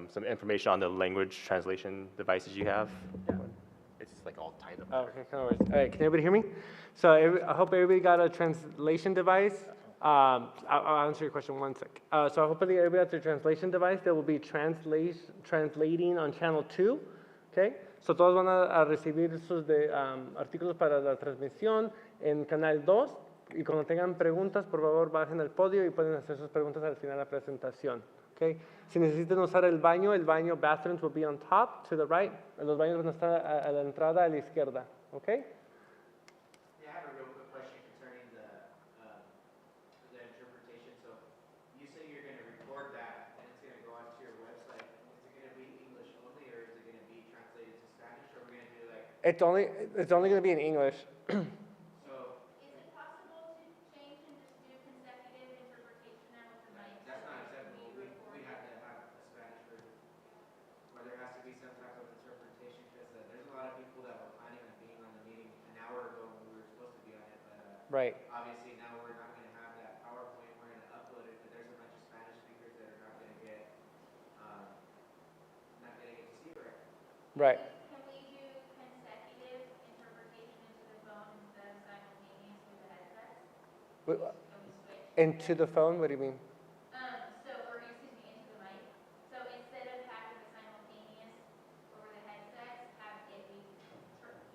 some information on the language translation devices you have. It's like all tied up. Oh, okay, no worries. All right, can everybody hear me? So I hope everybody got a translation device. I'll answer your question one sec. So hopefully everybody has their translation device. There will be translating on channel 2. Okay? So todos van a recibir sus artículos para la transmisión en canal 2. Y cuando tengan preguntas, por favor, bajen al podio y pueden hacer sus preguntas al final de la presentación. Okay? Si necesitan usar el baño, bathrooms will be on top, to the right. Los baños van a estar a la entrada a la izquierda. Okay? Yeah, I have a real quick question concerning the interpretation. So you say you're going to record that and it's going to go onto your website. Is it going to be English only, or is it going to be translated to Spanish, or we're going to do like? It's only going to be in English. So is it possible to change and just do consecutive interpretation now with the mic? that's not acceptable. We have to have a Spanish version, or there has to be some type of interpretation, because there's a lot of people that were planning on being on the meeting an hour ago when we were supposed to be on it, but Right. obviously now we're not going to have that PowerPoint. We're going to upload it, but there's a bunch of Spanish speakers that are not going to get to see it right. Right. Can we do consecutive interpretation into the phone instead of simultaneous with the headsets? Can we switch? Into the phone? What do you mean? Or excuse me, into the mic. So instead of having the simultaneous over the headsets, have it be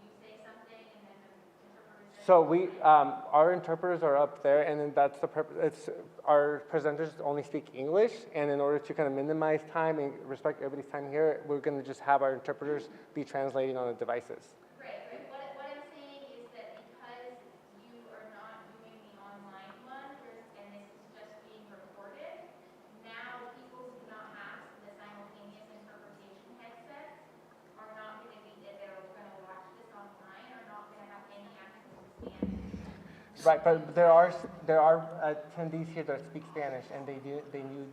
you say something and then the interpreter says So something? our interpreters are up there, and then that's the purpose. Our presenters only speak English, and in order to kind of minimize time and respect everybody's time here, we're going to just have our interpreters be translating on the devices. Right, but what I'm saying is that because you are not doing the online one, and this is just being recorded, now people who do not have the simultaneous interpretation headsets are not going to be, that they're going to watch this online, are not going to have any access to Spanish. Right, but there are attendees here that speak Spanish, and they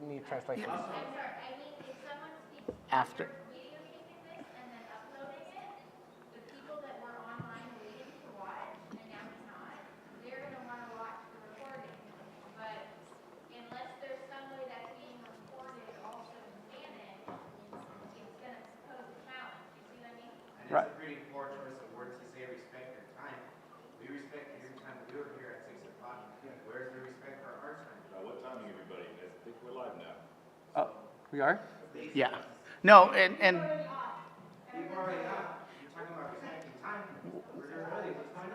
need translation. I'm sorry, I mean, if someone speaks, After. videotaping this and then uploading it, the people that were online waiting to watch, and now cannot, they're gonna wanna watch the recording. But unless there's some way that's being recorded also in Spanish, it's gonna pose a challenge, you see what I mean? And Right. it's a pretty poor choice of words to say respect your time. We respect your time. We were here at 6 o'clock. Where's the respect for our time? What timing, everybody? I think we're live now. We are? Yeah. No, and People already up. You're talking about respecting time. We're here early. What's going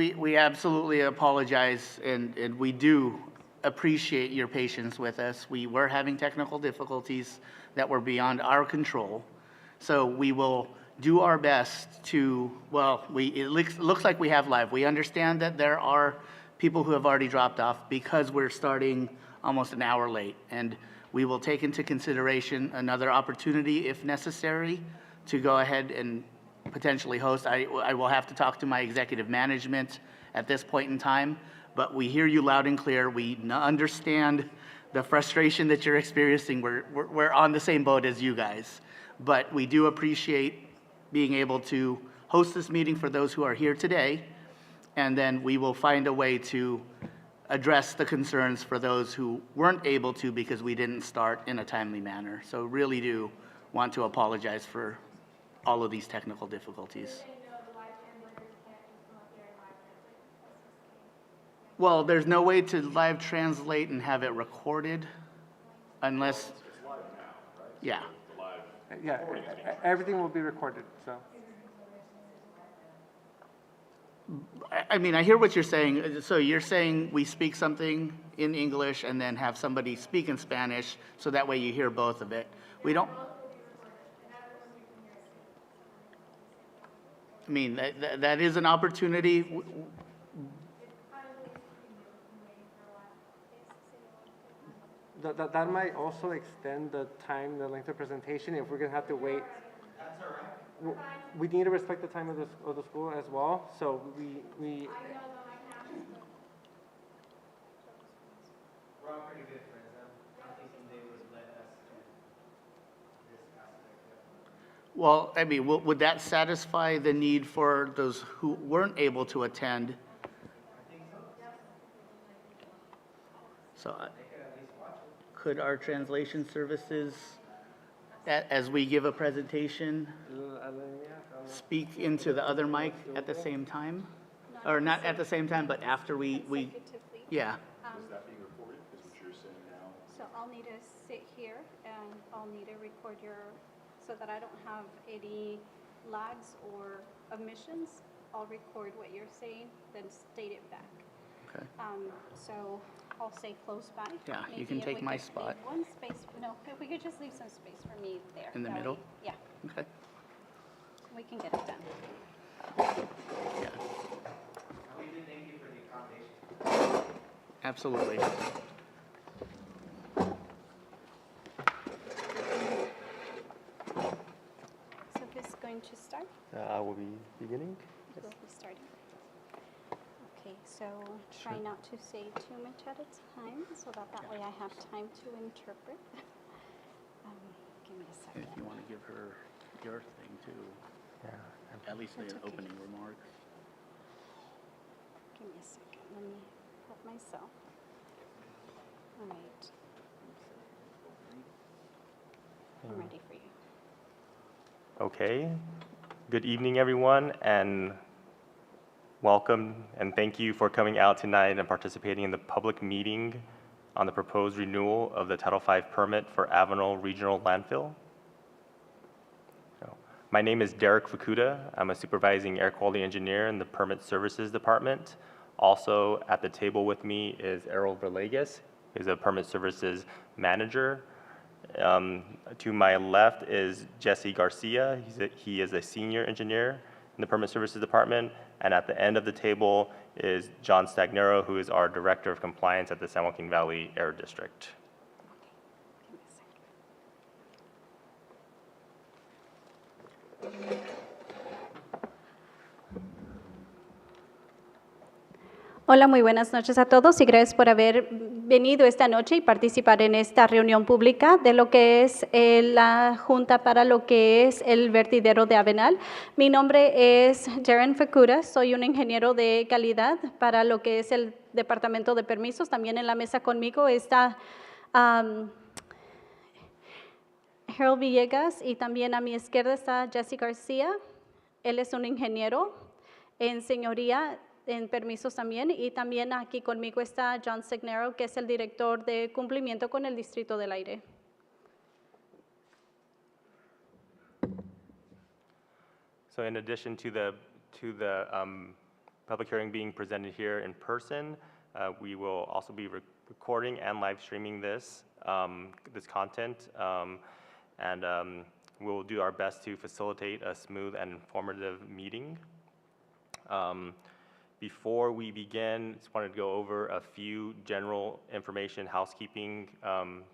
on? we absolutely apologize, and we do appreciate your patience with us. We were having technical difficulties that were beyond our control. So we will do our best to, it looks like we have live. We understand that there are people who have already dropped off because we're starting almost an hour late. And we will take into consideration another opportunity, if necessary, to go ahead and potentially host. I will have to talk to my executive management at this point in time, but we hear you loud and clear. We understand the frustration that you're experiencing. We're on the same boat as you guys, but we do appreciate being able to host this meeting for those who are here today, and then we will find a way to address the concerns for those who weren't able to because we didn't start in a timely manner. So really do want to apologize for all of these technical difficulties. Well, there's no way to live translate and have it recorded unless, It's live now, right? yeah. The live. Yeah, everything will be recorded, so. I mean, I hear what you're saying. So you're saying we speak something in English and then have somebody speak in Spanish, so that way you hear both of it. We don't. I mean, that is an opportunity. That might also extend the time, the length of presentation, if we're gonna have to wait. That's all right. We need to respect the time of the school as well, so we. We're all pretty good friends. I'm thinking they would let us do this aspect of it. Well, I mean, would that satisfy the need for those who weren't able to attend? So, They could at least watch it. could our translation services as we give a presentation, speak into the other mic at the same time? Or not at the same time, but after we, Consecutively. yeah. Is that being recorded? Is what you're saying now? So I'll need to sit here and I'll need to record so that I don't have any lags or omissions. I'll record what you're saying, then state it back. Okay. So I'll say close by. Yeah, you Maybe can if take we my could spot. leave one space, no, if we could just leave some space for me there. In the That way- middle? Yeah, Okay. we can get it done. Yeah, We do thank you for the accommodation. absolutely. So who's going to start? I will be beginning. We'll be starting. Okay, so try not to say too much at a time, so that way I have time to interpret. Give me a And second. if you want to give her your thing too, Yeah. at least the That's okay. opening remarks. Give me a second. Let me help myself. All right. I'm ready for you. Okay. Good evening, everyone, and welcome and thank you for coming out tonight and participating in the public meeting on the proposed renewal of the Title V permit for Avenal Regional Landfill. My name is Derek Fukuda. I'm a supervising air quality engineer in the Permit Services Department. Also at the table with me is Errol Verlegas, who's a Permit Services Manager. To my left is Jesse Garcia. He is a senior engineer in the Permit Services Department. And at the end of the table is John Stagnero, who is our Director of Compliance at the San Joaquin Valley Air District. Give me a second. Hola, muy buenas noches a todos y gracias por haber venido esta noche y participar en esta reunión pública de lo que es la Junta para lo que es el vertidero de Avenal. Mi nombre es Darren Fukuda, soy un ingeniero de calidad para lo que es el Departamento de Permisos. También en la mesa conmigo está Harold Villegas y también a mi izquierda está Jesse García. Él es un ingeniero en señoría, en permisos también, y también aquí conmigo está John Stagnero, que es el director de cumplimiento con el Distrito del Aire. So in addition to the public hearing being presented here in person, we will also be recording and live streaming this content, and we'll do our best to facilitate a smooth and informative meeting. Before we begin, just wanted to go over a few general information, housekeeping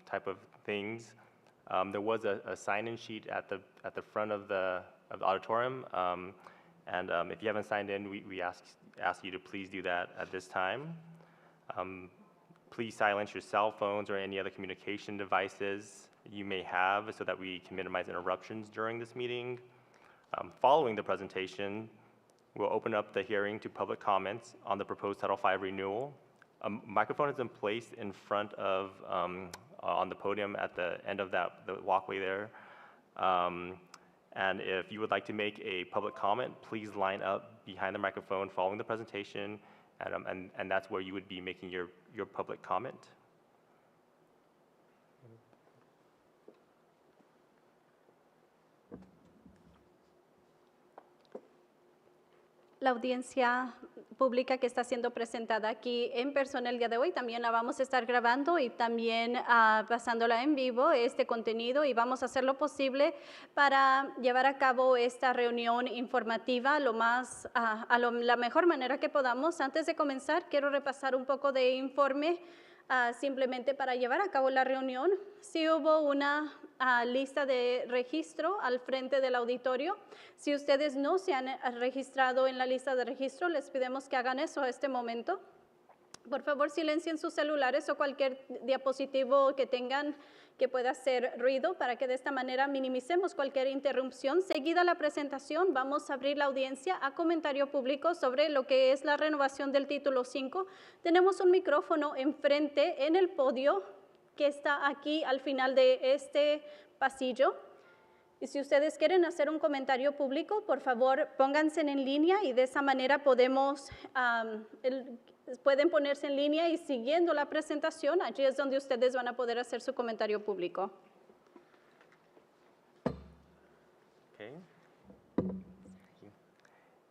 type of things. There was a sign-in sheet at the front of the auditorium, and if you haven't signed in, we ask you to please do that at this time. Please silence your cell phones or any other communication devices you may have so that we can minimize interruptions during this meeting. Following the presentation, we'll open up the hearing to public comments on the proposed Title V renewal. A microphone is in place in front of, on the podium at the end of the walkway there. And if you would like to make a public comment, please line up behind the microphone following the presentation, and that's where you would be making your public comment. La audiencia pública que está siendo presentada aquí en persona el día de hoy, también la vamos a estar grabando y también pasándola en vivo este contenido, y vamos a hacer lo posible para llevar a cabo esta reunión informativa la mejor manera que podamos. Antes de comenzar, quiero repasar un poco de informe simplemente para llevar a cabo la reunión. Sí hubo una lista de registro al frente del auditorio. Si ustedes no se han registrado en la lista de registro, les pedimos que hagan eso a este momento. Por favor, silencien sus celulares o cualquier dispositivo que tengan que pueda hacer ruido para que de esta manera minimicemos cualquier interrupción. Seguida la presentación, vamos a abrir la audiencia a comentario público sobre lo que es la renovación del título 5. Tenemos un micrófono enfrente en el podio que está aquí al final de este pasillo. Y si ustedes quieren hacer un comentario público, por favor, pónganse en línea y de esa manera pueden ponerse en línea y siguiendo la presentación, allí es donde ustedes van a poder hacer su comentario público. Okay.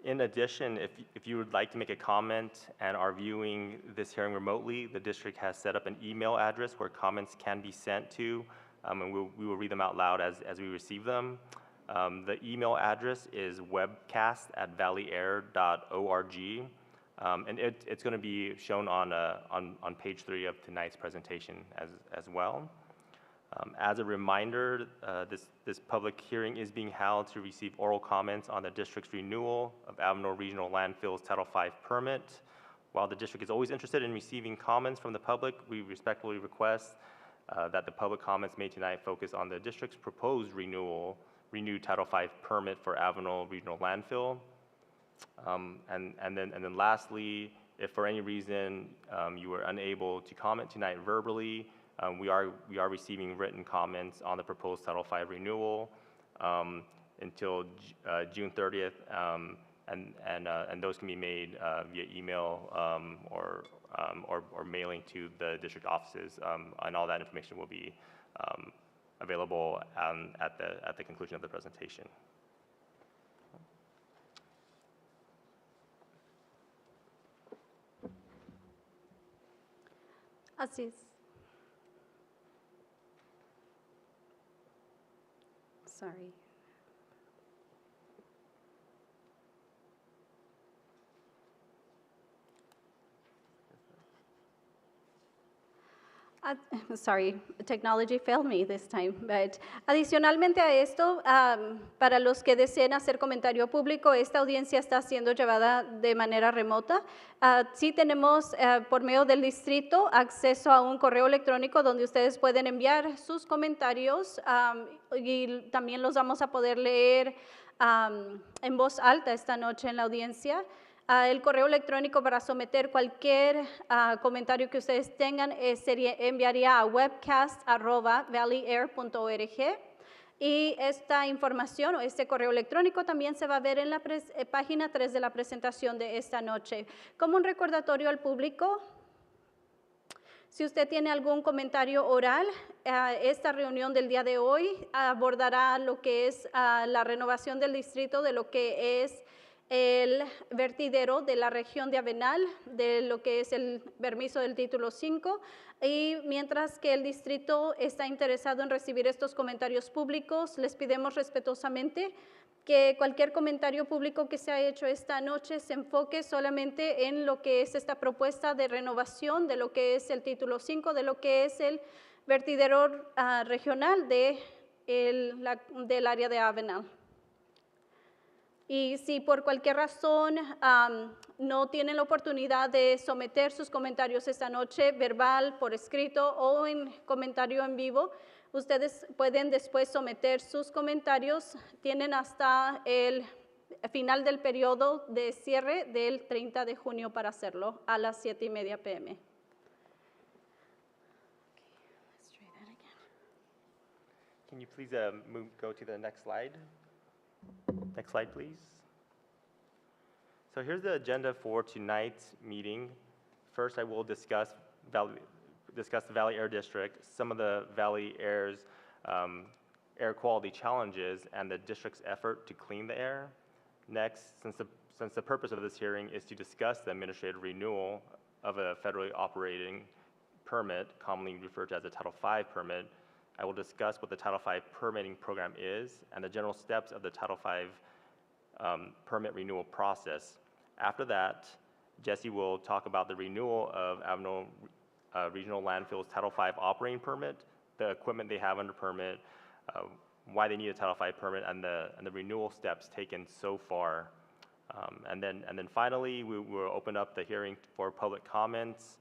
In addition, if you would like to make a comment and are viewing this hearing remotely, the district has set up an email address where comments can be sent to, and we will read them out loud as we receive them. The email address is webcast@valleyair.org, and it's going to be shown on page 3 of tonight's presentation as well. As a reminder, this public hearing is being held to receive oral comments on the district's renewal of Avenal Regional Landfill's Title V permit. While the district is always interested in receiving comments from the public, we respectfully request that the public comments made tonight focus on the district's proposed renewed Title V permit for Avenal Regional Landfill. And then lastly, if for any reason you were unable to comment tonight verbally, we are receiving written comments on the proposed Title V renewal until June 30th, and those can be made via email or mailing to the district offices, and all that information will be available at the conclusion of the presentation. Así es. Sorry. Sorry, technology failed me this time. But adicionalmente a esto, para los que deseen hacer comentario público, esta audiencia está siendo llevada de manera remota. Sí tenemos por medio del distrito acceso a un correo electrónico donde ustedes pueden enviar sus comentarios y también los vamos a poder leer en voz alta esta noche en la audiencia. El correo electrónico para someter cualquier comentario que ustedes tengan enviaría a webcast@valleyair.org, y esta información o este correo electrónico también se va a ver en la página 3 de la presentación de esta noche. Como un recordatorio al público, si usted tiene algún comentario oral, esta reunión del día de hoy abordará lo que es la renovación del distrito de lo que es el vertidero de la región de Avenal, de lo que es el permiso del título 5, y mientras que el distrito está interesado en recibir estos comentarios públicos, les pedimos respetuosamente que cualquier comentario público que se ha hecho esta noche se enfoque solamente en lo que es esta propuesta de renovación de lo que es el título 5, de lo que es el vertidero regional del área de Avenal. Y si por cualquier razón no tienen la oportunidad de someter sus comentarios esta noche, verbal, por escrito o en comentario en vivo, ustedes pueden después someter sus comentarios. Tienen hasta el final del periodo de cierre del 30 de junio para hacerlo a las 7:30 p.m. Can you please go to the next slide? Next slide, please. So here's the agenda for tonight's meeting. First, I will discuss the Valley Air District, some of the Valley Air's air quality challenges, and the district's effort to clean the air. Next, since the purpose of this hearing is to discuss the administrative renewal of a federally operating permit, commonly referred to as a Title V permit, I will discuss what the Title V permitting program is and the general steps of the Title V permit renewal process. After that, Jesse will talk about the renewal of Avenal Regional Landfill's Title V operating permit, the equipment they have under permit, why they need a Title V permit, and the renewal steps taken so far. And then finally, we will open up the hearing for public comments.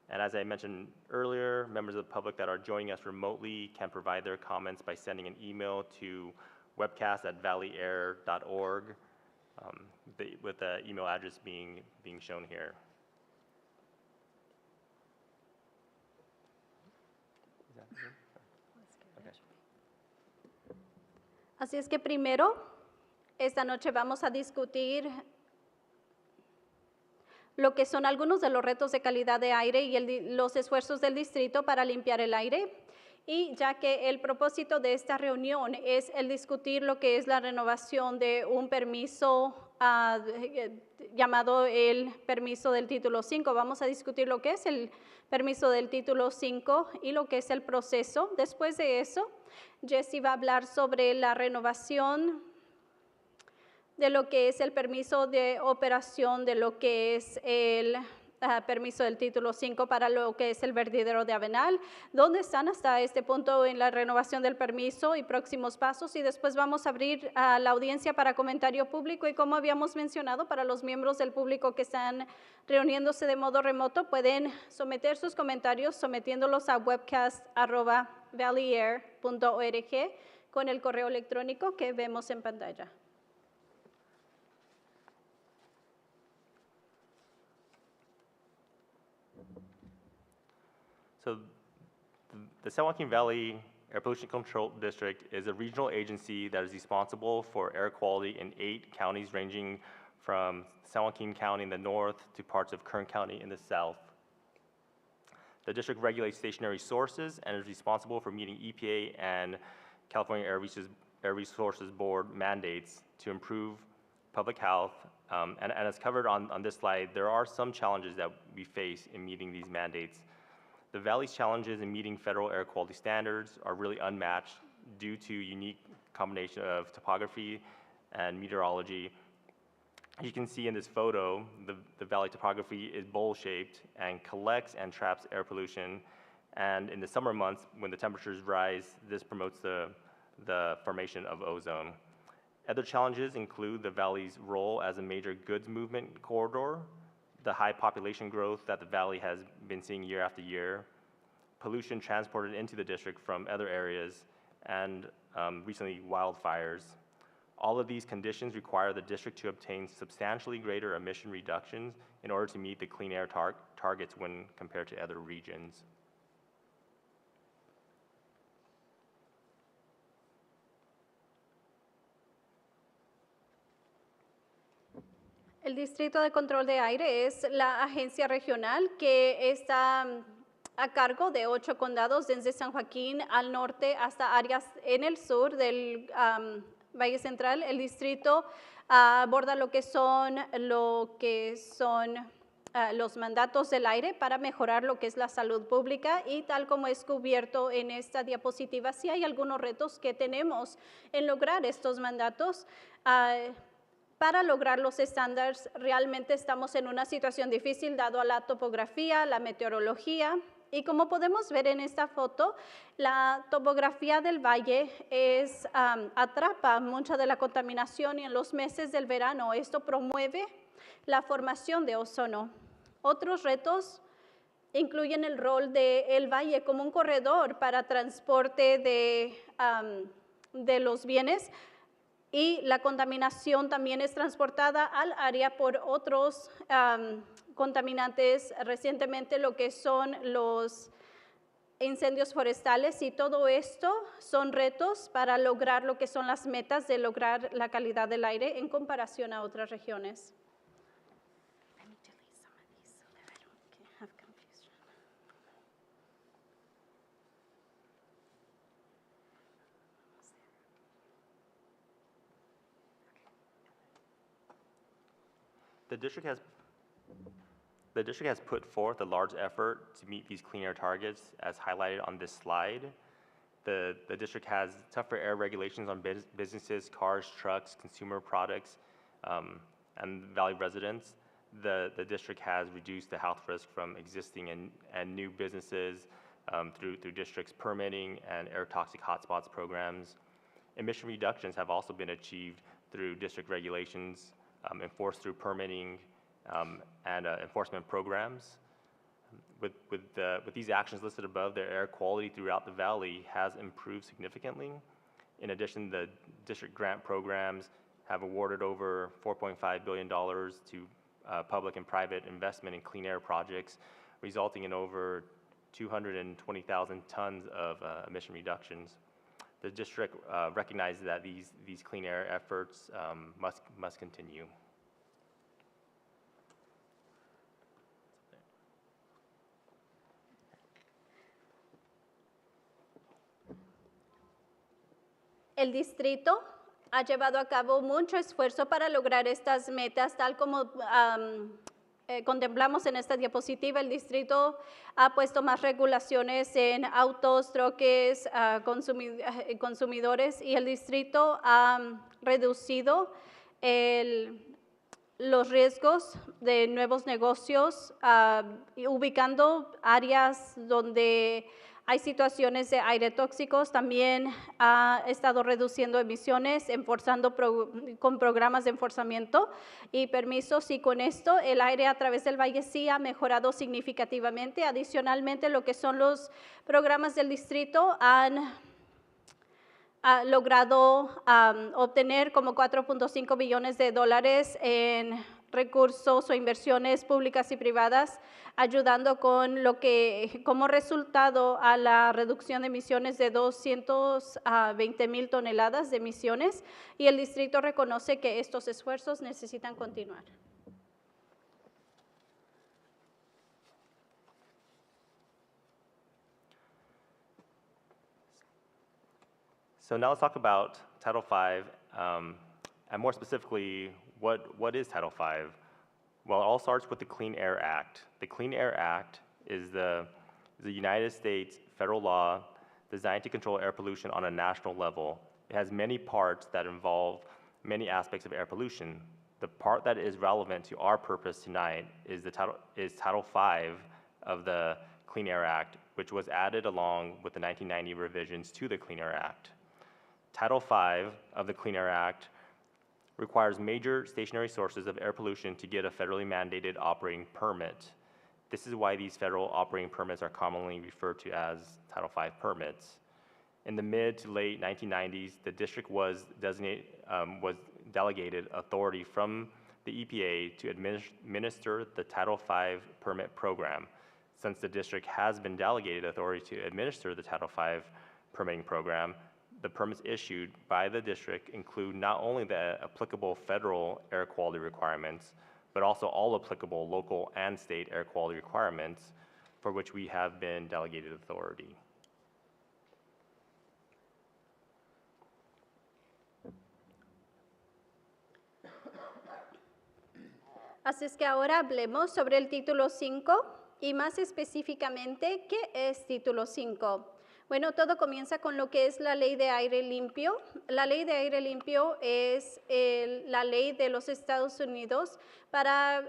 And as I mentioned earlier, members of the public that are joining us remotely can provide their comments by sending an email to webcast@valleyair.org, with the email address being shown here. Is that good? Okay. Así es que primero, esta noche vamos a discutir lo que son algunos de los retos de calidad de aire y los esfuerzos del distrito para limpiar el aire. Y ya que el propósito de esta reunión es el discutir lo que es la renovación de un permiso llamado el permiso del título 5. Vamos a discutir lo que es el permiso del título 5 y lo que es el proceso. Después de eso, Jessie va a hablar sobre la renovación de lo que es el permiso de operación, de lo que es el permiso del título 5 para lo que es el vertedero de Avenal, dónde están hasta este punto en la renovación del permiso y próximos pasos, y después vamos a abrir a la audiencia para comentario público, y como habíamos mencionado, para los miembros del público que están reuniéndose de modo remoto, pueden someter sus comentarios sometiéndolos a webcast@valleyair.org con el correo electrónico que vemos en pantalla. So the San Joaquin Valley Air Pollution Control District is a regional agency that is responsible for air quality in 8 counties ranging from San Joaquin County in the north to parts of Kern County in the south. The district regulates stationary sources and is responsible for meeting EPA and California Air Resources Board mandates to improve public health. And as covered on this slide, there are some challenges that we face in meeting these mandates. The Valley's challenges in meeting federal air quality standards are really unmatched due to unique combination of topography and meteorology. You can see in this photo, the valley topography is bowl-shaped and collects and traps air pollution. And in the summer months, when the temperatures rise, this promotes the formation of ozone. Other challenges include the valley's role as a major goods movement corridor, the high population growth that the valley has been seeing year after year, pollution transported into the district from other areas, and recently wildfires. All of these conditions require the district to obtain substantially greater emission reductions in order to meet the clean air targets when compared to other regions. El Distrito de Control de Aire es la agencia regional que está a cargo de 8 condados desde San Joaquín al norte hasta áreas en el sur del Valle Central. El distrito aborda lo que son los mandatos del aire para mejorar lo que es la salud pública, y tal como es cubierto en esta diapositiva, sí hay algunos retos que tenemos en lograr estos mandatos. Para lograr los estándares, realmente estamos en una situación difícil dado a la topografía, la meteorología, y como podemos ver en esta foto, la topografía del valle atrapa mucha de la contaminación, y en los meses del verano esto promueve la formación de ozono. Otros retos incluyen el rol del valle como un corredor para transporte de los bienes, y la contaminación también es transportada al área por otros contaminantes, recientemente lo que son los incendios forestales, y todo esto son retos para lograr lo que son las metas de lograr la calidad del aire en comparación a otras regiones. The district has put forth a large effort to meet these clean air targets as highlighted on this slide. The district has tougher air regulations on businesses, cars, trucks, consumer products, and Valley residents. The district has reduced the health risk from existing and new businesses through district's permitting and air toxic hotspots programs. Emission reductions have also been achieved through district regulations enforced through permitting and enforcement programs. With these actions listed above, the air quality throughout the valley has improved significantly. In addition, the district grant programs have awarded over $4.5 billion to public and private investment in clean air projects, resulting in over 220,000 tons of emission reductions. the district recognizes that these clean air efforts must continue. El distrito ha llevado a cabo mucho esfuerzo para lograr estas metas, tal como contemplamos en esta diapositiva. El distrito ha puesto más regulaciones en autos, troques, consumidores, y el distrito ha reducido los riesgos de nuevos negocios, ubicando áreas donde hay situaciones de aire tóxicos. También ha estado reduciendo emisiones, enforzando con programas de enforzamiento y permisos, y con esto el aire a través del valle sí ha mejorado significativamente. Adicionalmente, lo que son los programas del distrito han logrado obtener como $4.5 billones en recursos o inversiones públicas y privadas, ayudando con como resultado a la reducción de emisiones de 220,000 toneladas de emisiones, y el distrito reconoce que estos esfuerzos necesitan continuar. So now let's talk about Title V, and more specifically, what is Title V? Well, it all starts with the Clean Air Act. The Clean Air Act is the United States federal law designed to control air pollution on a national level. It has many parts that involve many aspects of air pollution. The part that is relevant to our purpose tonight is Title V of the Clean Air Act, which was added along with the 1990 revisions to the Clean Air Act. Title V of the Clean Air Act requires major stationary sources of air pollution to get a federally mandated operating permit. This is why these federal operating permits are commonly referred to as Title V permits. In the mid to late 1990s, the district was delegated authority from the EPA to administer the Title V permit program. Since the district has been delegated authority to administer the Title V permitting program, the permits issued by the district include not only the applicable federal air quality requirements, but also all applicable local and state air quality requirements for which we have been delegated authority. Así es que ahora hablemos sobre el título 5 y más específicamente, ¿qué es título 5? Bueno, todo comienza con lo que es la ley de aire limpio. La ley de aire limpio es la ley de los Estados Unidos para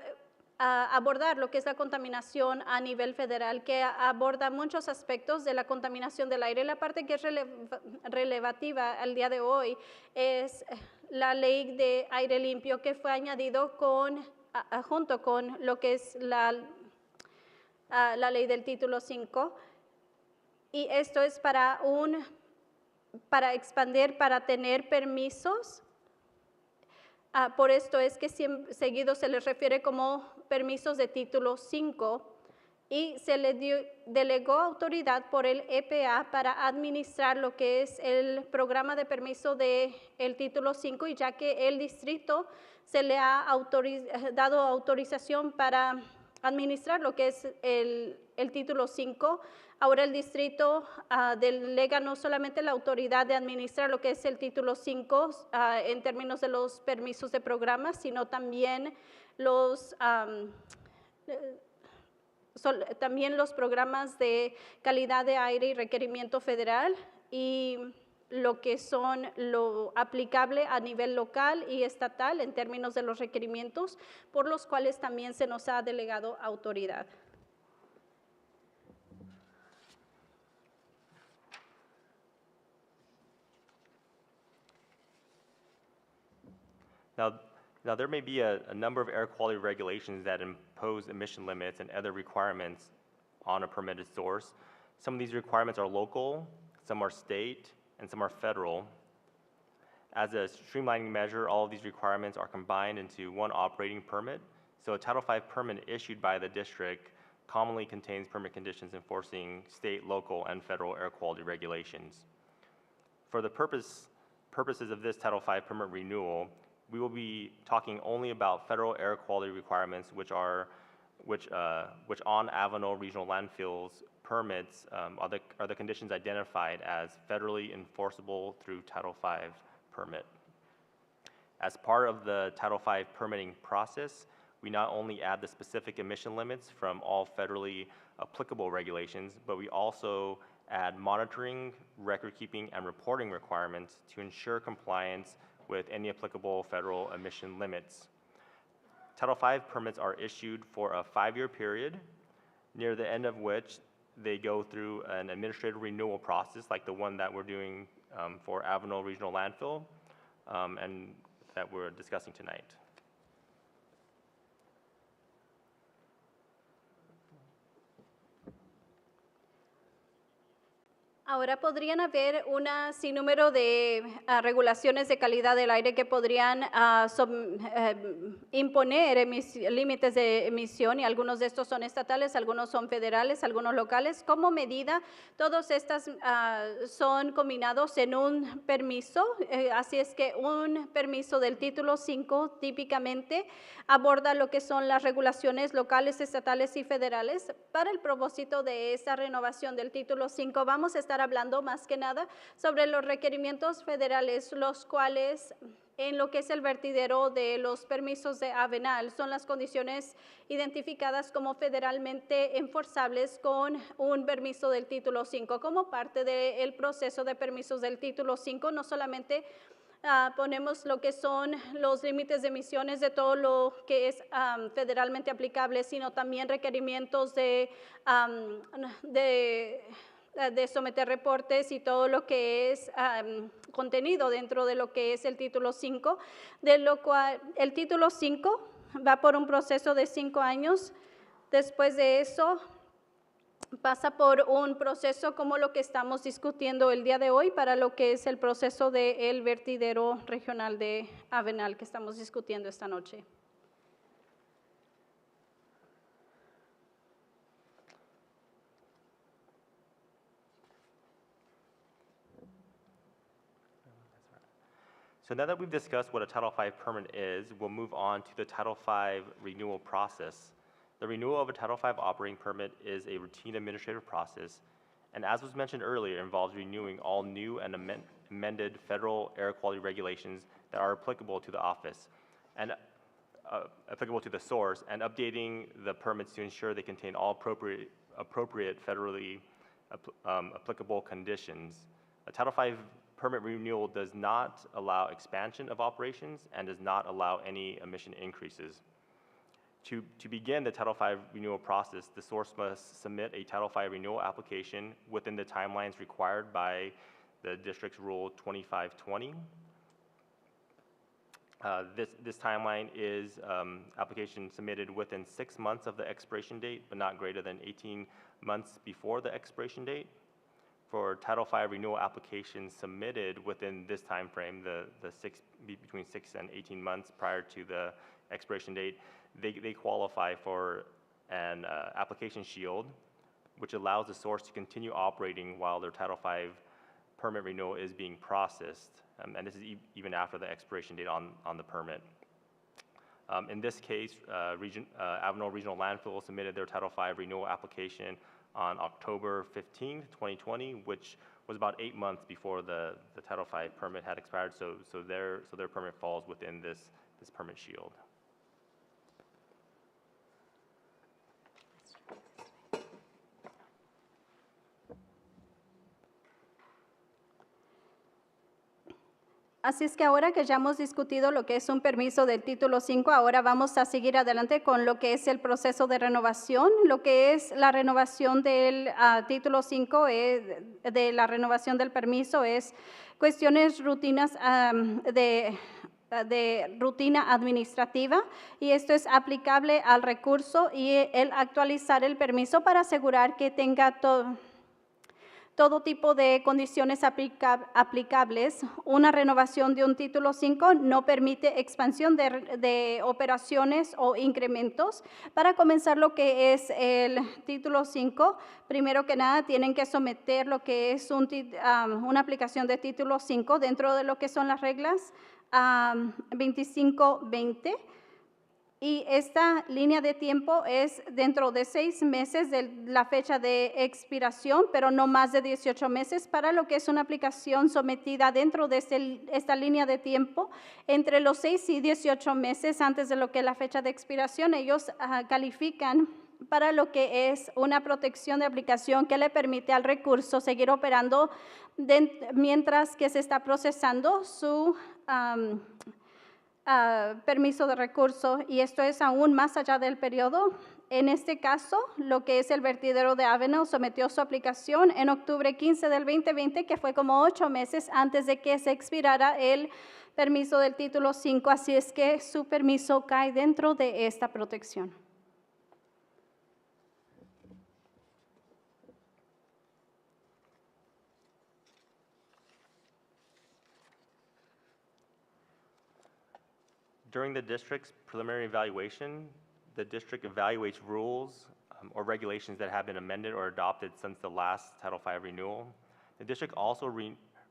abordar lo que es la contaminación a nivel federal, que aborda muchos aspectos de la contaminación del aire. La parte que es relevativa al día de hoy es la ley de aire limpio, que fue añadido junto con lo que es la ley del título 5. Y esto es para expandir, para tener permisos. Por esto es que seguido se les refiere como permisos de título 5, y se le delegó autoridad por el EPA para administrar lo que es el programa de permiso del título 5, y ya que el distrito se le ha dado autorización para administrar lo que es el título 5, ahora el distrito delega no solamente la autoridad de administrar lo que es el título 5 en términos de los permisos de programas, sino también los programas de calidad de aire y requerimiento federal, y lo que son lo aplicable a nivel local y estatal en términos de los requerimientos, por los cuales también se nos ha delegado autoridad. Now there may be a number of air quality regulations that impose emission limits and other requirements on a permitted source. Some of these requirements are local, some are state, and some are federal. As a streamlining measure, all of these requirements are combined into one operating permit. So a Title V permit issued by the district commonly contains permit conditions enforcing state, local, and federal air quality regulations. For the purposes of this Title V permit renewal, we will be talking only about federal air quality requirements, which on Avenal regional landfills permits are the conditions identified as federally enforceable through Title V permit. As part of the Title V permitting process, we not only add the specific emission limits from all federally applicable regulations, but we also add monitoring, record-keeping, and reporting requirements to ensure compliance with any applicable federal emission limits. Title V permits are issued for a 5-year period, near the end of which they go through an administrative renewal process like the one that we're doing for Avenal Regional Landfill and that we're discussing tonight. Ahora podrían haber un sinnúmero de regulaciones de calidad del aire que podrían imponer límites de emisión, y algunos de estos son estatales, algunos son federales, algunos locales. Como medida, todos estos son combinados en un permiso, así es que un permiso del título 5 típicamente aborda lo que son las regulaciones locales, estatales y federales. Para el propósito de esta renovación del título 5, vamos a estar hablando más que nada sobre los requerimientos federales, los cuales en lo que es el vertidero de los permisos de Avenal son las condiciones identificadas como federalmente enforzables con un permiso del título 5. Como parte del proceso de permisos del título 5, no solamente ponemos lo que son los límites de emisiones de todo lo que es federalmente aplicable, sino también requerimientos de someter reportes y todo lo que es contenido dentro de lo que es el título 5, de lo cual el título 5 va por un proceso de 5 años. Después de eso pasa por un proceso como lo que estamos discutiendo el día de hoy para lo que es el proceso del vertidero regional de Avenal que estamos discutiendo esta noche. So now that we've discussed what a Title V permit is, we'll move on to the Title V renewal process. The renewal of a Title V operating permit is a routine administrative process, and as was mentioned earlier, involves renewing all new and amended federal air quality regulations that are applicable to the office and applicable to the source, and updating the permits to ensure they contain all appropriate federally applicable conditions. A Title V permit renewal does not allow expansion of operations and does not allow any emission increases. To begin the Title V renewal process, the source must submit a Title V renewal application within the timelines required by the district's Rule 2520. This timeline is application submitted within 6 months of the expiration date, but not greater than 18 months before the expiration date. For Title V renewal applications submitted within this time frame, between 6 and 18 months prior to the expiration date, they qualify for an application shield, which allows the source to continue operating while their Title V permit renewal is being processed, and this is even after the expiration date on the permit. In this case, Avenal Regional Landfill submitted their Title V renewal application on October 15, 2020, which was about 8 months before the Title V permit had expired, so their permit falls within this permit shield. Así es que ahora que ya hemos discutido lo que es un permiso del título 5, ahora vamos a seguir adelante con lo que es el proceso de renovación. Lo que es la renovación del título 5, de la renovación del permiso, es cuestiones rutinas de rutina administrativa, y esto es aplicable al recurso y el actualizar el permiso para asegurar que tenga todo tipo de condiciones aplicables. Una renovación de un título 5 no permite expansión de operaciones o incrementos. Para comenzar lo que es el título 5, primero que nada tienen que someter lo que es una aplicación de título 5 dentro de lo que son las reglas 2520. Y esta línea de tiempo es dentro de 6 meses de la fecha de expiración, pero no más de 18 meses para lo que es una aplicación sometida dentro de esta línea de tiempo. Entre los 6 y 18 meses antes de lo que es la fecha de expiración, ellos califican para lo que es una protección de aplicación que le permite al recurso seguir operando mientras que se está procesando su permiso de recurso, y esto es aún más allá del periodo. En este caso, lo que es el vertidero de Avenal sometió su aplicación en octubre 15 del 2020, que fue como 8 meses antes de que se expirara el permiso del título 5, así es que su permiso cae dentro de esta protección. During the district's preliminary evaluation, the district evaluates rules or regulations that have been amended or adopted since the last Title V renewal. The district also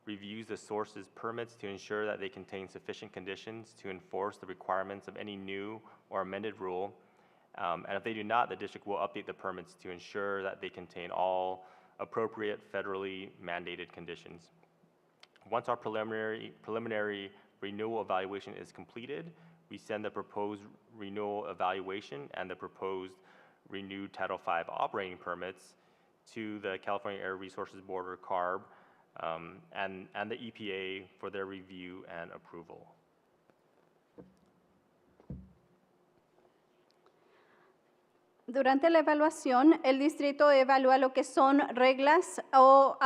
reviews the source's permits to ensure that they contain sufficient conditions to enforce the requirements of any new or amended rule. And if they do not, the district will update the permits to ensure that they contain all appropriate federally mandated conditions. Once our preliminary renewal evaluation is completed, we send the proposed renewal evaluation and the proposed renewed Title V operating permits to the California Air Resources Board, or CARB, and the EPA for their review and approval. Durante la evaluación, el distrito evalúa lo que son reglas o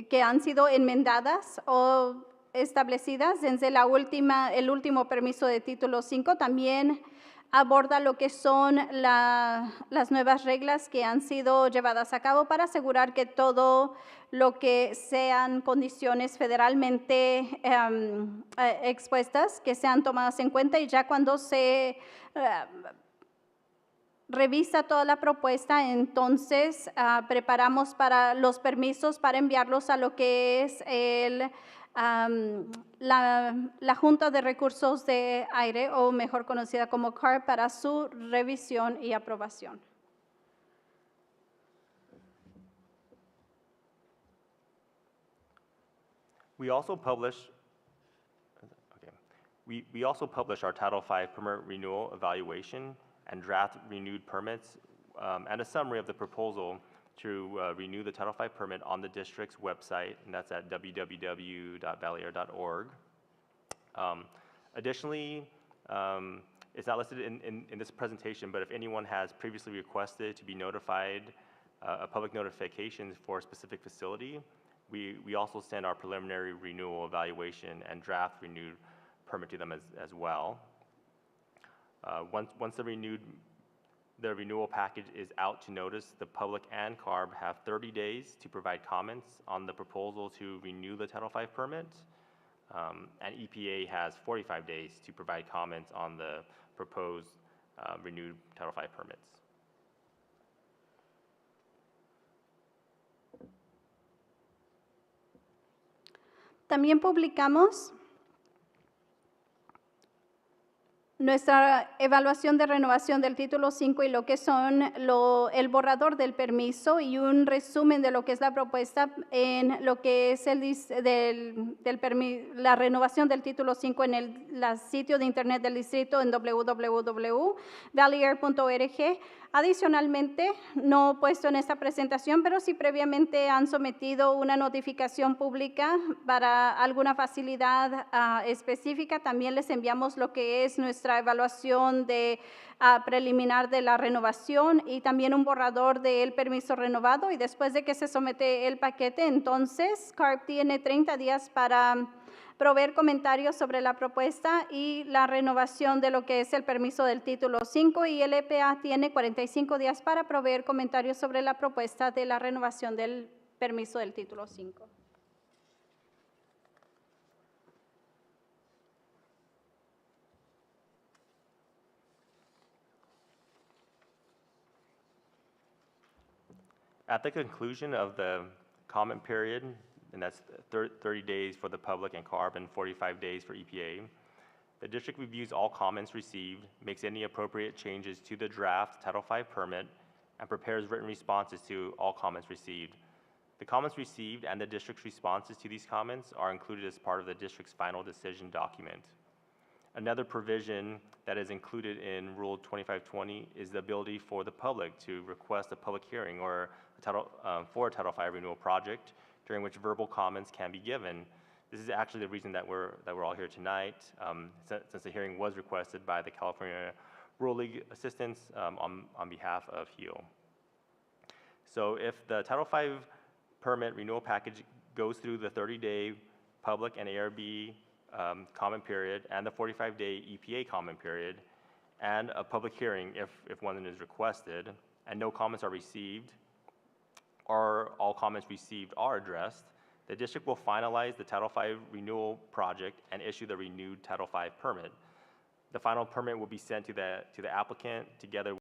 que han sido enmendadas o establecidas desde el último permiso de título 5. También aborda lo que son las nuevas reglas que han sido llevadas a cabo para asegurar que todo lo que sean condiciones federalmente expuestas, que sean tomadas en cuenta, y ya cuando se revisa toda la propuesta, entonces preparamos para los permisos para enviarlos a lo que es la Junta de Recursos de Aire, o mejor conocida como CARB, para su revisión y aprobación. We also publish our Title V permit renewal evaluation and draft renewed permits and a summary of the proposal to renew the Title V permit on the district's website, and that's at www.valleyair.org. Additionally, it's not listed in this presentation, but if anyone has previously requested to be notified a public notifications for a specific facility, we also send our preliminary renewal evaluation and draft renewed permit to them as well. Once the renewal package is out to notice, the public and CARB have 30 days to provide comments on the proposal to renew the Title V permit, and EPA has 45 days to provide comments on the proposed renewed Title V permits. También publicamos nuestra evaluación de renovación del título 5 y lo que son el borrador del permiso y un resumen de lo que es la propuesta en lo que es la renovación del título 5 en el sitio de internet del distrito en www.valleyair.org. Adicionalmente, no puesto en esta presentación, pero si previamente han sometido una notificación pública para alguna facilidad específica, también les enviamos lo que es nuestra evaluación preliminar de la renovación y también un borrador del permiso renovado. Y después de que se somete el paquete, entonces CARB tiene 30 días para proveer comentarios sobre la propuesta y la renovación de lo que es el permiso del título 5, y el EPA tiene 45 días para proveer comentarios sobre la propuesta de la renovación del permiso del título 5. At the conclusion of the comment period, and that's 30 days for the public and CARB and 45 days for EPA, the district reviews all comments received, makes any appropriate changes to the draft Title V permit, and prepares written responses to all comments received. The comments received and the district's responses to these comments are included as part of the district's final decision document. Another provision that is included in Rule 2520 is the ability for the public to request a public hearing or for a Title V renewal project, during which verbal comments can be given. This is actually the reason that we're all here tonight, since the hearing was requested by the California Rural League Assistance on behalf of HEAL. So if the Title V permit renewal package goes through the 30-day public and ARB comment period and the 45-day EPA comment period and a public hearing if one is requested, and no comments are received, or all comments received are addressed, the district will finalize the Title V renewal project and issue the renewed Title V permit. The final permit will be sent to the applicant together